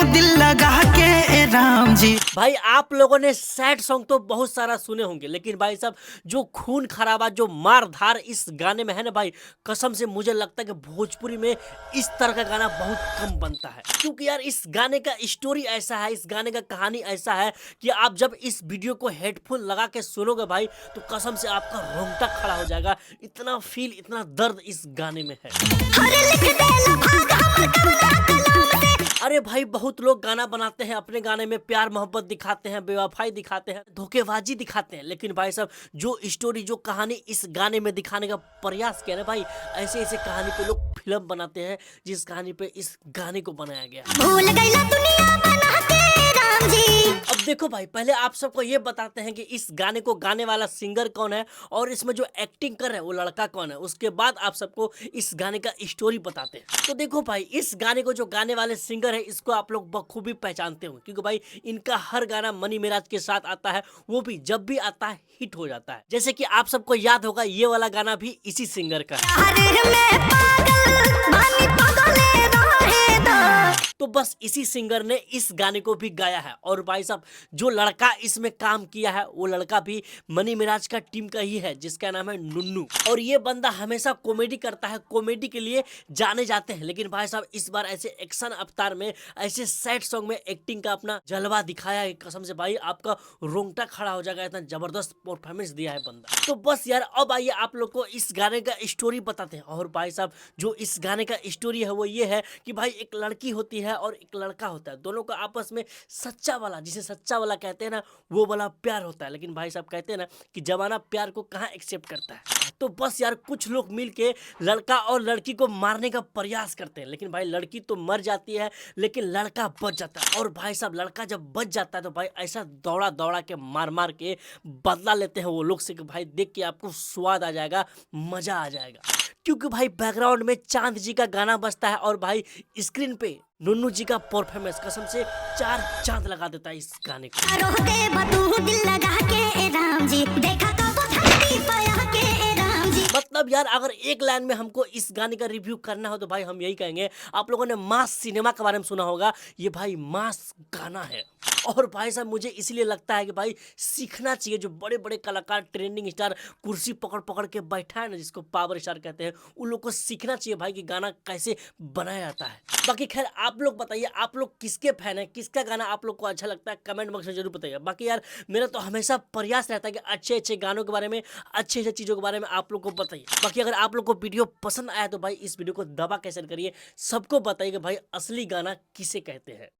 दिल लगा के ए राम जी। भाई आप लोगों ने सैड सॉन्ग तो बहुत सारा सुने होंगे, लेकिन भाई साहब जो खून खराबा जो मार धार इस गाने में है ना भाई, कसम से मुझे लगता है कि भोजपुरी में इस तरह का गाना बहुत कम बनता है। क्योंकि यार इस गाने का स्टोरी ऐसा है, इस गाने का कहानी ऐसा है कि आप जब इस वीडियो को हेडफोन लगा के सुनोगे भाई तो कसम से आपका रोंगटा खड़ा हो जाएगा। इतना फील, इतना दर्द इस गाने में है। अरे भाई बहुत लोग गाना बनाते हैं, अपने गाने में प्यार मोहब्बत दिखाते हैं, बेवफाई दिखाते हैं, धोखेबाजी दिखाते हैं, लेकिन भाई साहब जो स्टोरी जो कहानी इस गाने में दिखाने का प्रयास किया ना भाई, ऐसे ऐसे कहानी पे लोग फिल्म बनाते हैं जिस कहानी पे इस गाने को बनाया गया। भूल गईला दुनिया बना के राम जी। अब देखो भाई, पहले आप सबको ये बताते हैं कि इस गाने को गाने वाला सिंगर कौन है और इसमें जो एक्टिंग कर रहा है वो लड़का कौन है। उसके बाद आप सबको इस गाने का स्टोरी बताते हैं। तो देखो भाई, इस गाने को जो गाने वाले सिंगर है इसको आप लोग बखूबी पहचानते हो, क्योंकि भाई इनका हर गाना मनी मिराज के साथ आता है, वो भी जब भी आता है हिट हो जाता है। जैसे कि आप सबको याद होगा ये वाला गाना भी इसी सिंगर का है। अरे मैं पागल बानी पागले रहे दा। तो बस इसी सिंगर ने इस गाने को भी गाया है। और भाई साहब जो लड़का इसमें काम किया है वो लड़का भी मनी मिराज का टीम का ही है, जिसका नाम है नुन्नू। और ये बंदा हमेशा कॉमेडी करता है, कॉमेडी के लिए जाने जाते हैं, लेकिन भाई साहब इस बार ऐसे एक्शन अवतार में, ऐसे सैड सॉन्ग में एक्टिंग का अपना जलवा दिखाया है। कसम से भाई आपका रोंगटा खड़ा हो जाएगा, इतना जबरदस्त परफॉर्मेंस दिया है बंदा। तो बस यार अब आइए आप लोग को इस गाने का स्टोरी बताते हैं। और भाई साहब जो इस गाने का स्टोरी है वो ये है कि भाई एक लड़की होती है और एक लड़का होता है, दोनों का आपस में सच्चा वाला, जिसे सच्चा वाला कहते हैं ना, वो वाला प्यार होता है। लेकिन भाई साहब कहते हैं ना कि जमाना प्यार को कहाँ एक्सेप्ट करता है। तो बस यार कुछ लोग मिलके लड़का और लड़की को मारने का प्रयास करते हैं, लेकिन भाई लड़की तो मर जाती है लेकिन लड़का बच जाता है। और भाई साहब लड़का जब बच जाता है तो भाई ऐसा दौड़ा दौड़ा के मार मार के बदला लेते हैं वो लोग से कि भाई देख के आपको स्वाद आ जाएगा, मजा आ जाएगा। क्योंकि भाई बैकग्राउंड में चांद जी का गाना बजता है और भाई स्क्रीन पे नुन्नू जी का परफॉर्मेंस कसम से 4 चांद लगा देता है इस गाने को। रोते बतू दिल लगा के ए राम जी। देखा तो वो धरती पाया के ए राम जी। मतलब यार अगर एक लाइन में हमको इस गाने का रिव्यू करना हो तो भाई हम यही कहेंगे, आप लोगों ने मास सिनेमा के बारे में सुना होगा, ये भाई मास गाना है। और भाई साहब मुझे इसलिए लगता है कि भाई सीखना चाहिए, जो बड़े बड़े कलाकार ट्रेंडिंग स्टार कुर्सी पकड़ पकड़ के बैठा है ना, जिसको पावर स्टार कहते हैं, उन लोग को सीखना चाहिए भाई कि गाना कैसे बनाया जाता है। बाकी खैर आप लोग बताइए, आप लोग किसके फैन हैं, किसका गाना आप लोग को अच्छा लगता है, कमेंट बॉक्स में जरूर बताइए। बाकी यार मेरा तो हमेशा प्रयास रहता है कि अच्छे अच्छे गानों के बारे में, अच्छे अच्छे चीज़ों के बारे में आप लोग को बताइए। बाकी अगर आप लोग को वीडियो पसंद आया तो भाई इस वीडियो को दबा के शेयर करिए, सबको बताइए कि भाई असली गाना किसे कहते हैं।